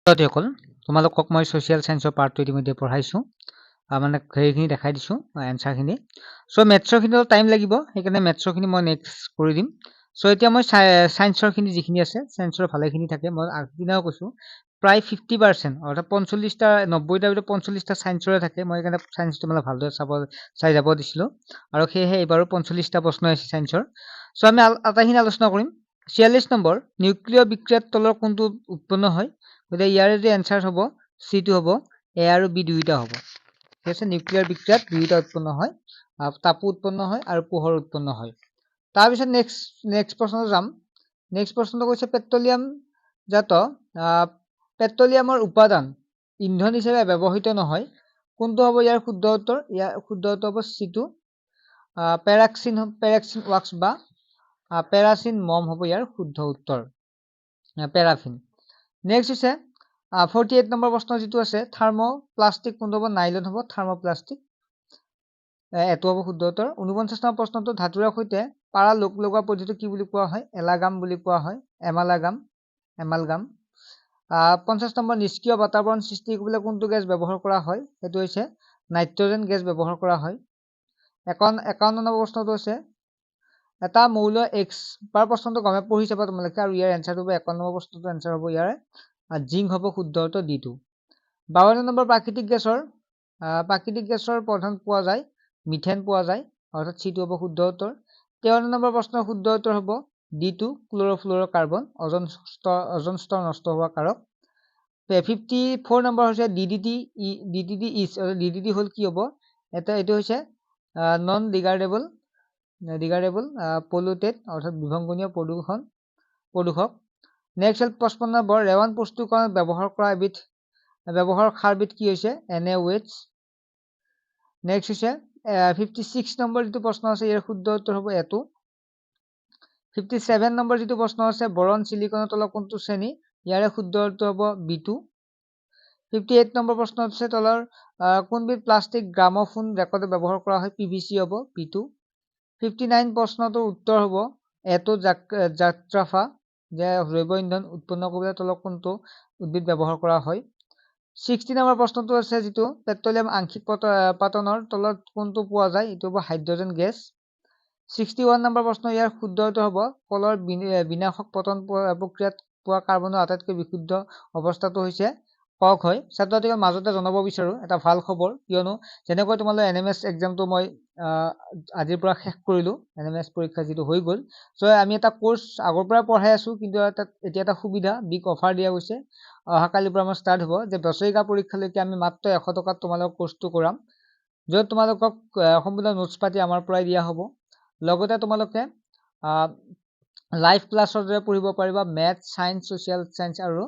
সকল তোমালোকক মই সোশিয়াল সায়েন্সৰ পাৰ্টটো ইতিমধ্যে পঢ়াইছো মানে হেৰিখিনি দেখাই দিছো এনসাৰখিনি সো মেথছৰখিনি অলপ টাইম লাগিব সেইকাৰণে মেথছৰখিনি মই নেক্সট কৰি দিম সো এতিয়া মই সায়েন্সৰখিনি যিখিনি আছে সায়েন্সৰ ভালেখিনি থাকে মই আগদিনাও কৈছো প্ৰায় 50% অৰ্থাৎ 45টা 90টা ভিতৰত 45টা সায়েন্সৰে থাকে মই সেইকাৰণে সায়েন্সটো মানে ভালদৰে চাই যাব দিছিলো আৰু সেয়েহে এইবাৰো 45টা প্ৰশ্ন আছে সায়েন্সৰ সো আমি আটাইখিনি আলোচনা কৰিম 46 নম্বৰ নিউক্লিয় বিক্ৰিয়াৰ তলৰ কোনটো উৎপন্ন হয় গতিকে ইয়াৰে যে এনসাৰ হ'ব C2 হ'ব A আৰু B দুইটা হ'ব ঠিক আছে নিউক্লিয়াৰ বিক্ৰিয়াত দুইটা উৎপন্ন হয় তাপো উৎপন্ন হয় আৰু পোহৰ উৎপন্ন হয় তাৰ পিছত নেক্সট প্ৰশ্নটো যাম নেক্সট প্ৰশ্নটো কৈছে পেট্ৰলিয়াম জাত পেট্ৰলিয়ামৰ উপাদান ইন্ধন হিচাপে ব্যৱহৃত নহয় কোনটো হ'ব ইয়াৰ শুদ্ধ উত্তৰ হ'ব C2 পেৰাক্সিন ৱাক্স বা পেৰাচিন মম হ'ব ইয়াৰ শুদ্ধ উত্তৰ পেৰাফিন নেক্সট হৈছে 48 নম্বৰ প্ৰশ্ন যিটো আছে থাৰ্মোপ্লাষ্টিক কোনটো হ'ব নাইলন হ'ব থাৰ্মোপ্লাষ্টিক এটো হ'ব শুদ্ধ উত্তৰ 49 নম্বৰ প্ৰশ্নটো ধাতুৰৰ সৈতে পাৰা লোক লগোৱা পদ্ধতি কি বুলি কোৱা হয় এলাগাম বুলি কোৱা হয় এমালগাম 50 নম্বৰ নিষ্ক্ৰিয় বাতাবৰণ সৃষ্টি কৰিবলৈ কোনটো গেছ ব্যৱহাৰ কৰা হয় সেইটো হৈছে নাইট্ৰজেন গেছ ব্যৱহাৰ কৰা হয় 51 নম্বৰ প্ৰশ্নটো আছে এটা মৌল x পাৰ প্ৰশ্নটো গমে পঢ়ি চাবা তোমালোকে আৰু ইয়াৰ এনসাৰটো হ'ব 51 নম্বৰ প্ৰশ্নটো এনসাৰ হ'ব ইয়াৰ জিংক হ'ব শুদ্ধ উত্তৰ D2 52 নম্বৰ প্ৰাকৃতিক গেছৰ প্ৰধান পোৱা যায় মিথেন পোৱা যায় অৰ্থাৎ C2 হ'ব শুদ্ধ উত্তৰ 53 নম্বৰ প্ৰশ্নৰ শুদ্ধ উত্তৰ হ'ব D2 ক্ল'ৰ'ফ্লুৰ'কাৰ্বন ওজন স্তৰ নষ্ট হোৱা কাৰক 54 নম্বৰ হৈছে DDT হল কি হ'ব এইটো হৈছে নন ডিগ্ৰেডেবল পলিউটেড অৰ্থাৎ বিভংগনীয় প্ৰদূষক নেক্সট হ'ল 55 নম্বৰ ৰেৱান প্ৰস্তুতকৰণত ব্যৱহাৰ সাৰবিধ কি হৈছে NaOH নেক্সট হৈছে 56 নম্বৰ যিটো প্ৰশ্ন আছে ইয়াৰ শুদ্ধ উত্তৰ হ'ব এটো 57 নম্বৰ যিটো প্ৰশ্ন আছে বৰণ সিলিকনৰ তলৰ কোনটো শ্ৰেণী ইয়াৰে শুদ্ধ উত্তৰ হ'ব B2 58 নম্বৰ প্ৰশ্ন আছে তলৰ কোনবিধ প্লাষ্টিক গ্ৰামোফোন ৰেকৰ্ডত ব্যৱহাৰ কৰা হয় PVC হ'ব P2 59 প্ৰশ্নটোৰ উত্তৰ হ'ব এটো জাট্ৰাফা যে জৈৱ ইন্ধন উৎপন্ন কৰিবলৈ তলৰ কোনটো উদ্ভিদ ব্যৱহাৰ কৰা হয় 60 নম্বৰ প্ৰশ্নটো আছে যিটো পেট্ৰলিয়াম আংশিক পাতনৰ তলত কোনটো পোৱা যায় এইটো হ'ব হাইড্ৰজেন গেছ 61 নম্বৰ প্ৰশ্ন ইয়াৰ শুদ্ধ উত্তৰ হ'ব কলৰ বিনাশক পতন প্ৰক্ৰিয়াত পোৱা কাৰ্বনৰ আটাইতকৈ বিশুদ্ধ অৱস্থাটো হৈছে কক হয় ছাত্ৰছাত্ৰীৰ মাজতে জনাব বিচাৰো এটা ভাল খবৰ কিয়নো যেনেকৈ তোমালৈ NMS এক্সামটো মই আজিৰ পৰা শেষ কৰিলো NMS পৰীক্ষা যিটো হৈ গ'ল সো আমি এটা কোৰ্স আগৰ পৰা পঢ়াই আছো কিন্তু এতিয়া এটা সুবিধা বিগ অফাৰ দিয়া গৈছে অহাকালিৰ পৰা আমাৰ ষ্টাৰ্ট হ'ব যে বছৰিকা পৰীক্ষালৈকে আমি মাত্ৰ 100 টকাত তোমালোকক কোৰ্সটো কৰাম য'ত তোমালোকক সম্পূৰ্ণ নোটছ পাতি আমাৰ পৰাই দিয়া হ'ব লগতে তোমালোকে লাইভ ক্লাছৰ দৰে পঢ়িব পাৰিবা মেথ সায়েন্স সোশিয়াল সায়েন্স আৰু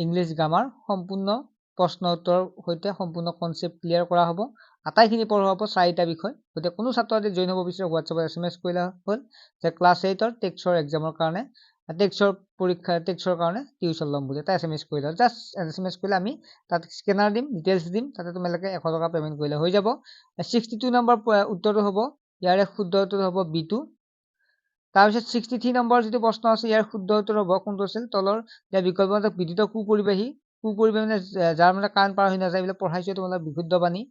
ইংলিশ গ্ৰামাৰ সম্পূৰ্ণ প্ৰশ্ন উত্তৰ সৈতে সম্পূৰ্ণ কনসেপ্ট ক্লিয়াৰ কৰা হ'ব আটাইখিনি পঢ়োৱা হ'ব 4টা বিষয় গতে কোনো ছাত্ৰই জয়েন হ'ব বিচাৰে WhatsApp SMS কৰিলে হ'ল যে ক্লাছ 8ৰ টেক্সৰ এক্সামৰ কাৰণে টেক্সৰ কাৰণে টিউচন ল'ম বুলি এটা SMS কৰিলে জাস্ট SMS কৰিলে আমি তাত স্কেনাৰ দিম ডিটেইলছ দিম তাতে তোমালোকে 100 টকা পেমেন্ট কৰিলে হৈ যাব 62 নম্বৰ উত্তৰটো হ'ব ইয়াৰে শুদ্ধ উত্তৰ হ'ব B2 তাৰপিছত 63 নম্বৰ যিটো প্ৰশ্ন আছে ইয়াৰ শুদ্ধ উত্তৰ হ'ব কোনটো আছিল তলৰ যে বিকল্পত বিদ্যুৎ কুপৰিবাহী মানে যাৰ মানে কাৰেণ্ট পাৰ হৈ নাযায় এইবিলাক পঢ়াইছো তোমালোক বিশুদ্ধ বাণী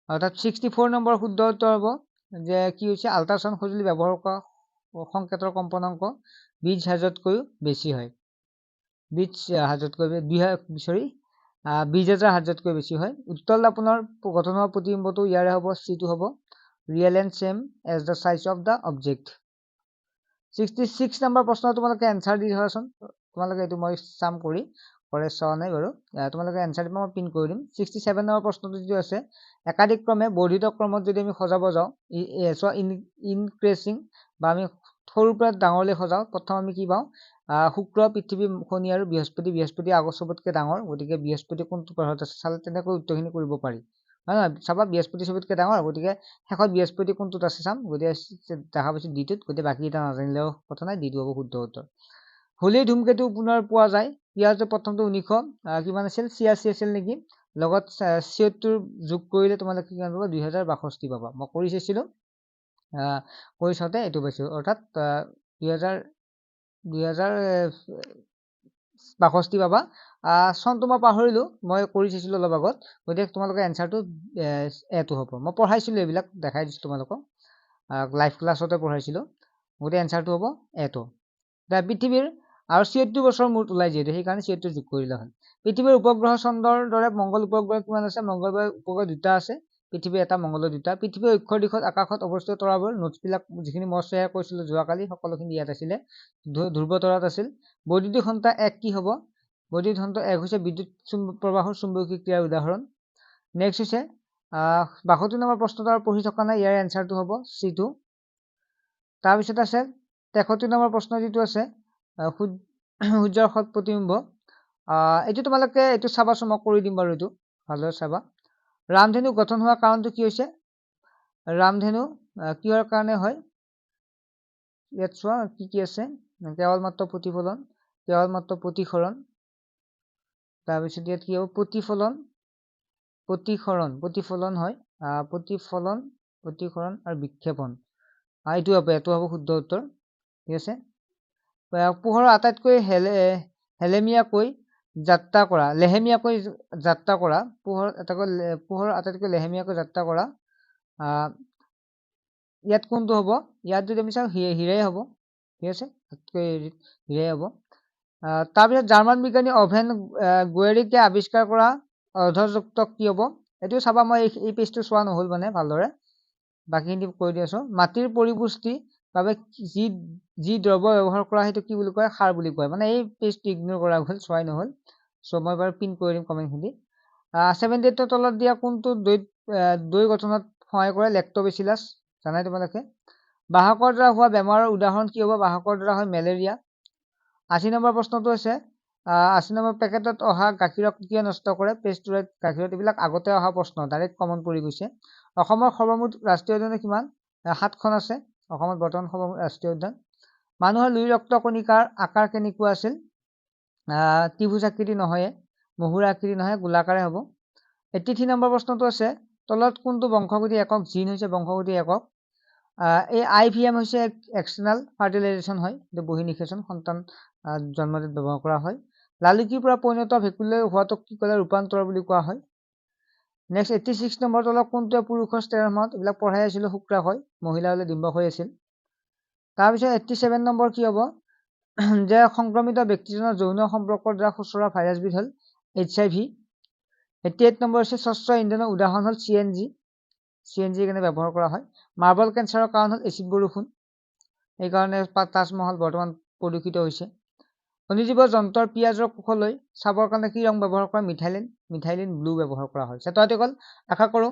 অৰ্থাৎ 64 নম্বৰ শুদ্ধ উত্তৰ হ'ব যে কি হৈছে আল্ট্ৰাছাউণ্ড সঁজুলি ব্যৱহাৰ কৰা সংকেতৰ কম্পনাংক 20 হাৰ্জতকৈ বেছি হয় 20 হাৰ্জতকৈ 20,000 হাৰ্জতকৈ বেছি হয় উত্তল দাপনৰ গঠন হোৱা প্ৰতিবিম্বটো ইয়াৰে হ'ব C2 হ'ব real and same as the size of the object 66 number প্ৰশ্ন তোমালোকে এনসাৰ দি ধৰাচোন তোমালোকে এইটো মই সাম কৰি কৰে চোৱা নাই বাৰু তোমালোকে এনসাৰ দিব মই পিন কৰি দিম 67 নম্বৰ প্ৰশ্নটো যিটো আছে একাধিক ক্ৰমে বৰ্ধিত ক্ৰমত যদি আমি সজাব যাওঁ ইনক্ৰিজিং বা আমি সৰুৰ পৰা ডাঙৰলৈ সজাও প্ৰথম আমি কি পাওঁ শুক্ৰ পৃথিৱী শনি আৰু বৃহস্পতি আগৰ চবতকৈ ডাঙৰ গতিকে বৃহস্পতি কোনটো গ্ৰহত আছে চালে তেনেকৈ উত্তৰখিনি কৰিব পাৰি হয় নহয় চাবা বৃহস্পতি চবতকৈ ডাঙৰ গতিকে শেষত বৃহস্পতি কোনটোত আছে চাম গতিকে দেখা পাইছো D2ত গতিকে বাকি এটা নাজানিলেও কথা নাই D2 হ'ব শুদ্ধ উত্তৰ হোলী ধূমকেতু পুনৰ পোৱা যায় ইয়াৰ প্ৰথমটো 1900 কিমান আছিল 86 আছিল নেকি লগত 76 যোগ কৰিলে তোমালোকে কিমান পাবা 2062 পাবা মই কৰি চাইছিলো কৰি চাওঁতে এইটো পাইছো অৰ্থাৎ 2000 62 পাবা চনটো মই পাহৰিলো মই কৰি চাইছিলো অলপ আগত গতিকে তোমালোকে এনসাৰটো এটো হ'ব মই পঢ়াইছিলো এইবিলাক দেখাই দিছো তোমালোকক লাইভ ক্লাছতে পঢ়াইছিলো গতিকে এনসাৰটো হ'ব এটো পৃথিৱীৰ আৰু ৭৪ বছৰ মূৰত ওলাই যিহেতু সেইকাৰণে ৭৪ যোগ কৰিলে হ'ল পৃথিৱীৰ উপগ্ৰহ চন্দ্ৰৰ দৰে মংগল উপগ্ৰহ কিমান আছে মংগলবাৰ উপগ্ৰহ দুটা আছে পৃথিৱী এটা মংগলৰ দুটা পৃথিৱীৰ অক্ষৰ দিশত আকাশত অৱস্থিত তৰাবোৰ নোটছবিলাক যিখিনি মই শ্বেয়াৰ কৰিছিলো যোৱাকালি সকলোখিনি ইয়াত আছিলে ধ্ৰুৱ তৰাত আছিল বৈদ্যুতিক ঘণ্টা 1 কি হ'ব বৈদ্যুতিক ঘণ্টা 1 হৈছে বিদ্যুৎ প্ৰবাহৰ চুম্বকীয় ক্ৰিয়াৰ উদাহৰণ নেক্সট হৈছে 62 নম্বৰ প্ৰশ্নটো আৰু পঢ়ি থকা নাই ইয়াৰ এনসাৰটো হ'ব C2 তাৰপিছত আছে 63 নম্বৰ প্ৰশ্ন যিটো আছে সূৰ্যৰ সৎ প্ৰতিবিম্ব এইটো তোমালোকে এইটো চাবাচোন মই কৰি দিম বাৰু এইটো ভালদৰে চাবা ৰামধেনু গঠন হোৱাৰ কাৰণটো কি হৈছে ৰামধেনু কিহৰ কাৰণে হয় ইয়াত চোৱা কি আছে কেৱল মাত্ৰ প্ৰতিফলন কেৱল মাত্ৰ প্ৰতিসৰণ তাৰপিছত ইয়াত কি হ'ব প্ৰতিফলন হয় প্ৰতিসৰণ আৰু বিক্ষেপণ এইটো হ'ব শুদ্ধ উত্তৰ ঠিক আছে পোহৰৰ আটাইতকৈ লেহেমীয়াকৈ যাত্ৰা কৰা পোহৰৰ আটাইতকৈ লেহেমীয়াকৈ যাত্ৰা কৰা ইয়াত কোনটো হ'ব ইয়াত যদি আমি চাওঁ হিৰাই হ'ব ঠিক আছে হিৰাই হ'ব তাৰপিছত জাৰ্মান বিজ্ঞানী অভেন গুৱেৰিকে আৱিষ্কাৰ কৰা অৰ্ধযুক্ত কি হ'ব এইটো চাবা মই এই পেজটো চোৱা নহ'ল মানে ভালদৰে বাকীখিনি কৈ দি আছো মাটিৰ পৰিপুষ্টি বাবে যি দ্ৰব্য ব্যৱহাৰ কৰা সেইটো কি বুলি কয় সাৰ বুলি কয় মানে এই পেজটো ইগনোৰ কৰা হ'ল চোৱাই নহ'ল চ' মই বাৰু পিন কৰি দিম কমেণ্টখিনি 78 তলত দিয়া কোনটো দৈ গঠনত সহায় কৰে লেক্টোবেচিলাছ জানাই তোমালোকে বাহকৰ দ্বাৰা হোৱা বেমাৰৰ উদাহৰণ কি হ'ব বাহকৰ দ্বাৰা হয় মেলেৰিয়া 80 নম্বৰ প্ৰশ্নটো আছে 80 নম্বৰ পেকেটত অহা গাখীৰক কিয় নষ্ট কৰে পেষ্টুৰাইড গাখীৰত এইবিলাক আগতে অহা প্ৰশ্ন ডাইৰেক্ট কমন পৰি গৈছে অসমৰ সৰ্বমুঠ ৰাষ্ট্ৰীয় উদ্যান কিমান 7খন আছে অসমত বৰ্তমান সৰ্বমুঠ ৰাষ্ট্ৰীয় উদ্যান মানুহৰ লুই ৰক্ত কণিকাৰ আকাৰ কেনেকুৱা আছিল ত্ৰিভুজ আকৃতি নহয় মহুৰা আকৃতি নহয় গোলাকাৰে হ'ব 83 নম্বৰ প্ৰশ্নটো আছে তলত কোনটো বংশগতি একক জিন হৈছে বংশগতি একক এই IVM হৈছে এক্সটাৰ্নেল ফাৰ্টিলাইজেশ্যন হয় বহি নিষেচন সন্তান জন্মদিন ব্যৱহাৰ কৰা হয় লালুকিৰ পৰা পৰিণত ভেকুলীলৈ হোৱাটোক কি ক'লে ৰূপান্তৰ বুলি কোৱা হয় নেক্সট 86 নম্বৰ তলত কোনটোৱে পুৰুষৰ ষ্টেৰমত এইবিলাক পঢ়াই আছিলো শুক্ৰাক হয় মহিলা হ'লে ডিম্বক হৈ আছিল তাৰপিছত 87 নম্বৰ কি হ'ব যে সংক্ৰমিত ব্যক্তিজনৰ যৌন সম্পৰ্কৰ দ্বাৰা খুচৰা ভাইৰাছবিধ হ'ল HIV 88 নম্বৰ হৈছে স্বচ্ছ ইন্ধনৰ উদাহৰণ হ'ল CNG কাৰণে ব্যৱহাৰ কৰা হয় মাৰ্বল কেঞ্চাৰৰ কাৰণ হ'ল এচিড বৰষুণ এইকাৰণে তাজমহল বৰ্তমান প্ৰদূষিত হৈছে অণুজীৱ যন্ত্ৰৰ পিয়াজৰ কোষলৈ চাবৰ কাৰণে কি ৰং ব্যৱহাৰ কৰা মিথাইলিন ব্লু ব্যৱহাৰ কৰা হয় সেটাটো গ'ল আশা কৰোঁ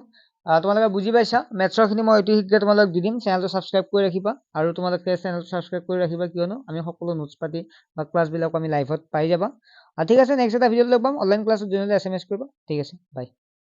তোমালোকে বুজি পাইছা মেথছৰখিনি মই অতি শীঘ্ৰে তোমালোকক দি দিম চেনেলটো ছাবস্ক্ৰাইব কৰি ৰাখিবা আৰু তোমালোকে চেনেলটো ছাবস্ক্ৰাইব কৰি ৰাখিবা কিয়নো আমি সকলো নোটছ পাতি বা ক্লাছবিলাক আমি লাইভত পাই যাবা ঠিক আছে নেক্সট এটা ভিডিঅ'ত লগ পাম অনলাইন ক্লাছত জইন হ'লে SMS কৰিবা ঠিক আছে বাই